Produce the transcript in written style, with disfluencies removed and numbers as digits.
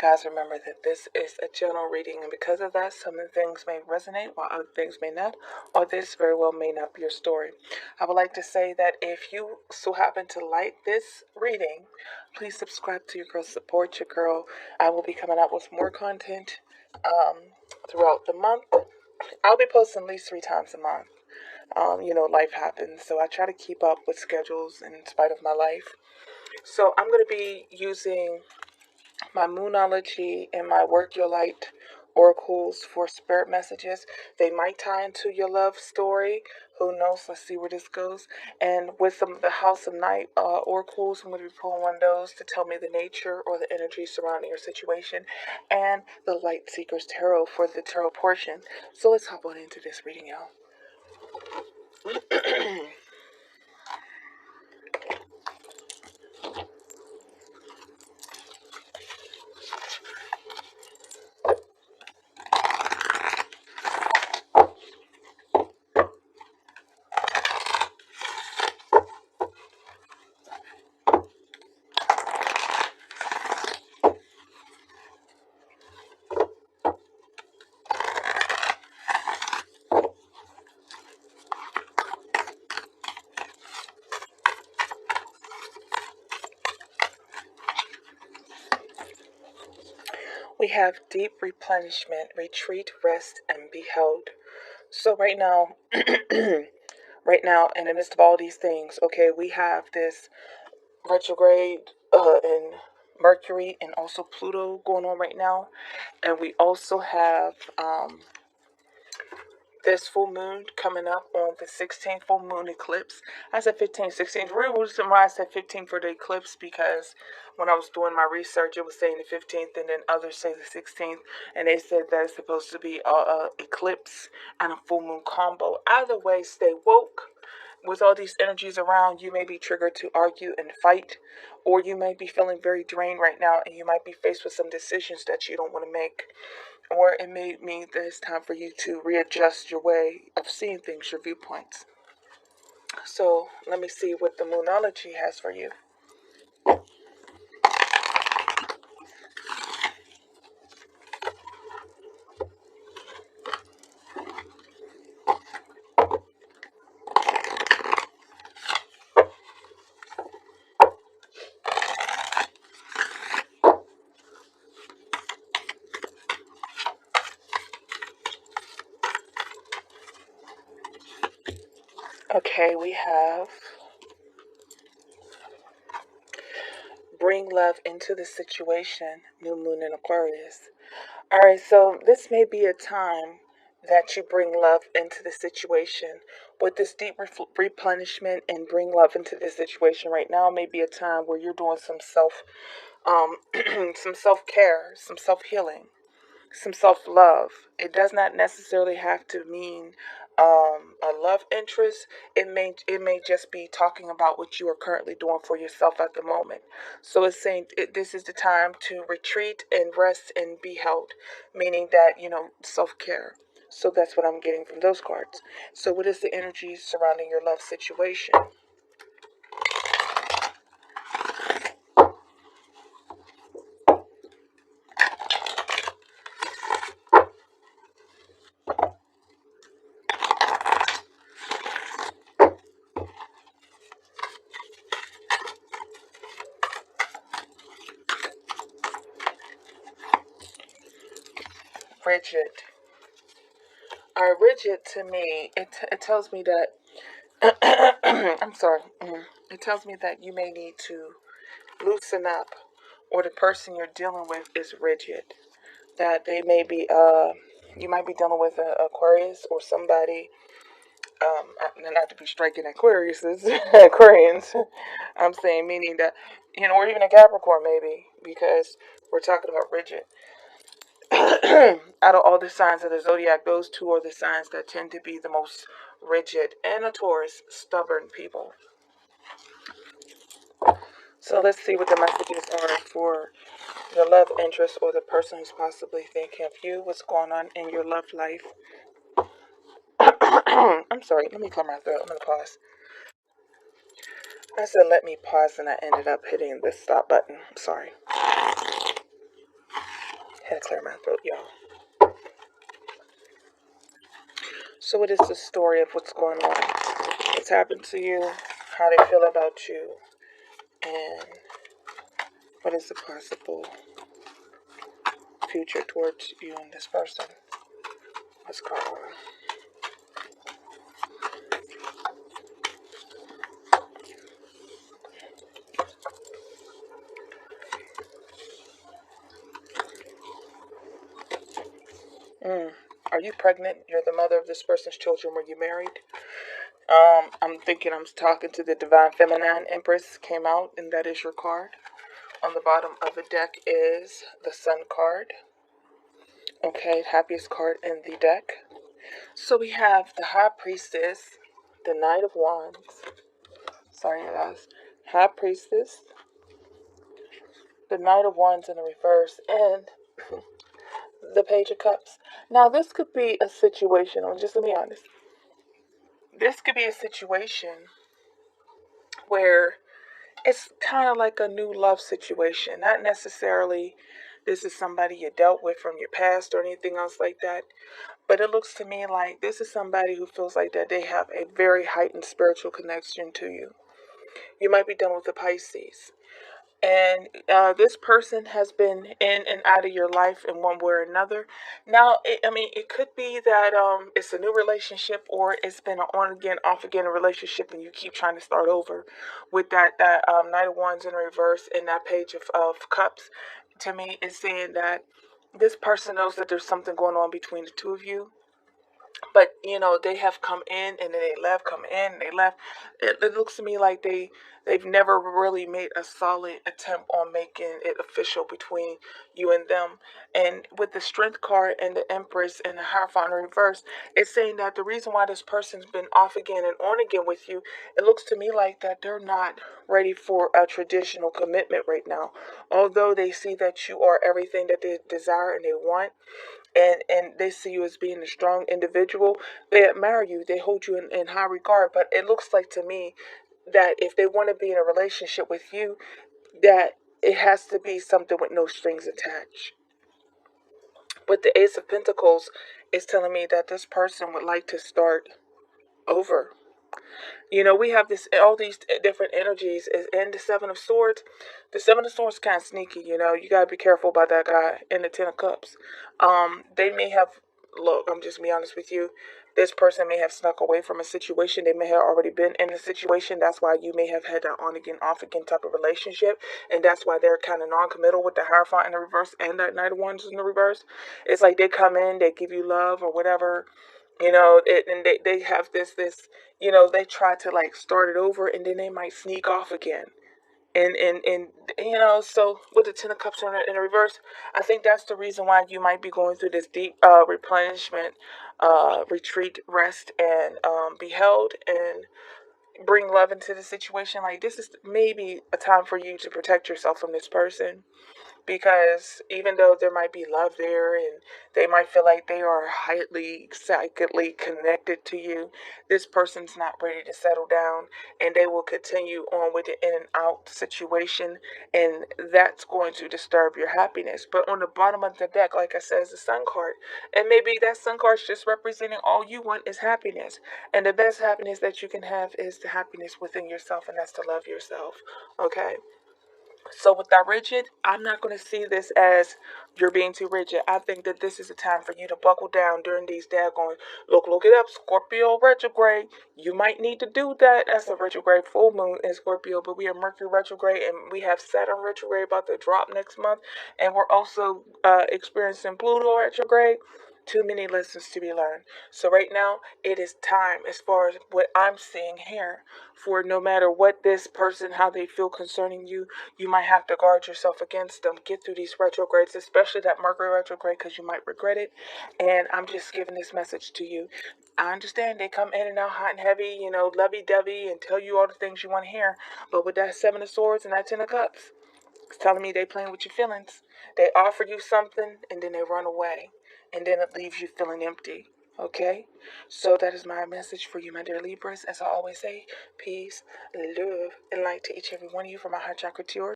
Guys, remember that this is a general reading, and because of that, some of the things may resonate while other things may not, or this very well may not be your story. I would like to say that if you so happen to like this reading, please subscribe to your girl, support your girl. I will be coming out with more content throughout the month. I'll be posting at least 3 times a month. Life happens, so I try to keep up with schedules in spite of my life. So I'm going to be using my Moonology and my Work Your Light oracles for spirit messages. They might tie into your love story. Who knows? Let's see where this goes. And with some of the House of Night oracles, I'm going to be pulling one of those to tell me the nature or the energy surrounding your situation, and the Light Seekers Tarot for the tarot portion. So let's hop on into this reading, y'all. We have deep replenishment, retreat, rest, and be held. So right now, right now, in the midst of all these things, okay, we have this retrograde in Mercury and also Pluto going on right now, and we also have this full moon coming up on the 16th, full moon eclipse. I said 15th, 16th. Reason why I said 15th for the eclipse, because when I was doing my research, it was saying the 15th, and then others say the 16th, and they said that it's supposed to be a eclipse and a full moon combo. Either way, stay woke. With all these energies around, you may be triggered to argue and fight, or you may be feeling very drained right now, and you might be faced with some decisions that you don't want to make. Or it may mean that it's time for you to readjust your way of seeing things, your viewpoints. So let me see what the Moonology has for you. Okay, we have bring love into the situation, new moon in Aquarius. All right, so this may be a time that you bring love into the situation. With this deep replenishment and bring love into the situation right now may be a time where you're doing some some self care, some self healing, some self love. It does not necessarily have to mean a love interest. It may just be talking about what you are currently doing for yourself at the moment. So it's saying this is the time to retreat and rest and be held, meaning that self care. So that's what I'm getting from those cards. So what is the energy surrounding your love situation? Rigid. Rigid to me, it tells me that I'm sorry. It tells me that you may need to loosen up, or the person you're dealing with is rigid. That they may be, you might be dealing with an Aquarius or somebody. Not to be striking Aquariuses, Aquarians. I'm saying meaning that, or even a Capricorn maybe, because we're talking about rigid. Out of all the signs of the zodiac, those two are the signs that tend to be the most rigid, and a Taurus, stubborn people. So let's see what the messages are for your love interest or the person who's possibly thinking of you. What's going on in your love life? I'm sorry, let me clear my throat. I'm going to pause. I said let me pause and I ended up hitting the stop button. I'm sorry. gotta clear my throat, y'all. So what is the story of what's going on? What's happened to you? How they feel about you? And what is the possible future towards you and this person? What's going on? Are you pregnant? You're the mother of this person's children. Were you married? I'm thinking I'm talking to the Divine Feminine Empress came out, and that is your card. On the bottom of the deck is the Sun card. Okay, happiest card in the deck. So we have the High Priestess, the Knight of Wands. Sorry, guys. High Priestess, the Knight of Wands in the reverse, and the Page of Cups. Now, this could be a situation, just to be honest. This could be a situation where it's kind of like a new love situation. Not necessarily this is somebody you dealt with from your past or anything else like that. But it looks to me like this is somebody who feels like that they have a very heightened spiritual connection to you. You might be dealing with a Pisces. And this person has been in and out of your life in one way or another. Now, it could be that it's a new relationship, or it's been an on again, off again relationship, and you keep trying to start over with that Knight of Wands in reverse and that Page of Cups. To me, it's saying that this person knows that there's something going on between the two of you. But they have come in and then they left, come in and they left. It looks to me like they've never really made a solid attempt on making it official between you and them. And with the Strength card and the Empress and the Hierophant in reverse, it's saying that the reason why this person's been off again and on again with you, it looks to me like that they're not ready for a traditional commitment right now. Although they see that you are everything that they desire and they want, and they see you as being a strong individual, they admire you, they hold you in high regard. But it looks like to me that if they want to be in a relationship with you, that it has to be something with no strings attached. But the Ace of Pentacles is telling me that this person would like to start over. We have all these different energies. And the Seven of Swords. The Seven of Swords kind of sneaky. You gotta be careful about that guy in the Ten of Cups. They may have. Look, I'm just be honest with you. This person may have snuck away from a situation. They may have already been in a situation. That's why you may have had that on again, off again type of relationship, and that's why they're kind of non-committal with the Hierophant in the reverse and that Knight of Wands in the reverse. It's like they come in, they give you love or whatever, and they have this, they try to like start it over, and then they might sneak off again. And so with the Ten of Cups in the reverse, I think that's the reason why you might be going through this deep replenishment, retreat, rest, and be held and bring love into the situation. Like, this is maybe a time for you to protect yourself from this person, because even though there might be love there and they might feel like they are highly psychically connected to you, this person's not ready to settle down, and they will continue on with the in and out situation, and that's going to disturb your happiness. But on the bottom of the deck, like I said, is the Sun card, and maybe that Sun card's just representing all you want is happiness, and the best happiness that you can have is the happiness within yourself, and that's to love yourself. Okay. So with that rigid, I'm not going to see this as you're being too rigid. I think that this is a time for you to buckle down during these daggone, look it up, Scorpio retrograde. You might need to do that. That's a retrograde full moon in Scorpio, but we have Mercury retrograde and we have Saturn retrograde about to drop next month. And we're also experiencing Pluto retrograde. Too many lessons to be learned. So right now, it is time, as far as what I'm seeing here, for no matter what this person, how they feel concerning you, you might have to guard yourself against them. Get through these retrogrades, especially that Mercury retrograde, because you might regret it. And I'm just giving this message to you. I understand they come in and out hot and heavy, lovey-dovey, and tell you all the things you want to hear. But with that Seven of Swords and that Ten of Cups, it's telling me they playing with your feelings. They offer you something, and then they run away. And then it leaves you feeling empty. Okay? So that is my message for you, my dear Libras. As I always say, peace, love, and light to each and every one of you, from my heart chakra to yours.